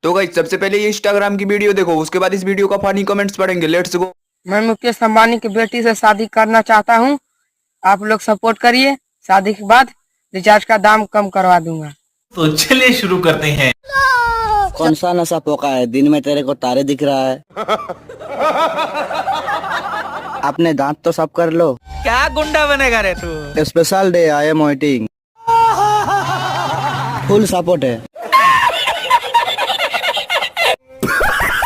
तो गाइस सबसे पहले ये इंस्टाग्राम की वीडियो देखो, उसके बाद इस वीडियो का फनी कमेंट्स पढ़ेंगे। Let's go. मैं मुकेश अंबानी की बेटी से शादी करना चाहता हूँ, आप लोग सपोर्ट करिए। शादी के बाद रिचार्ज का दाम कम करवा दूंगा। तो चलिए शुरू करते हैं। कौन सा नशा पोका है, दिन में तेरे को तारे दिख रहा है। अपने दांत तो साफ कर लो। क्या गुंडा बनेगा रे तू। Special day, I am waiting. Full support है।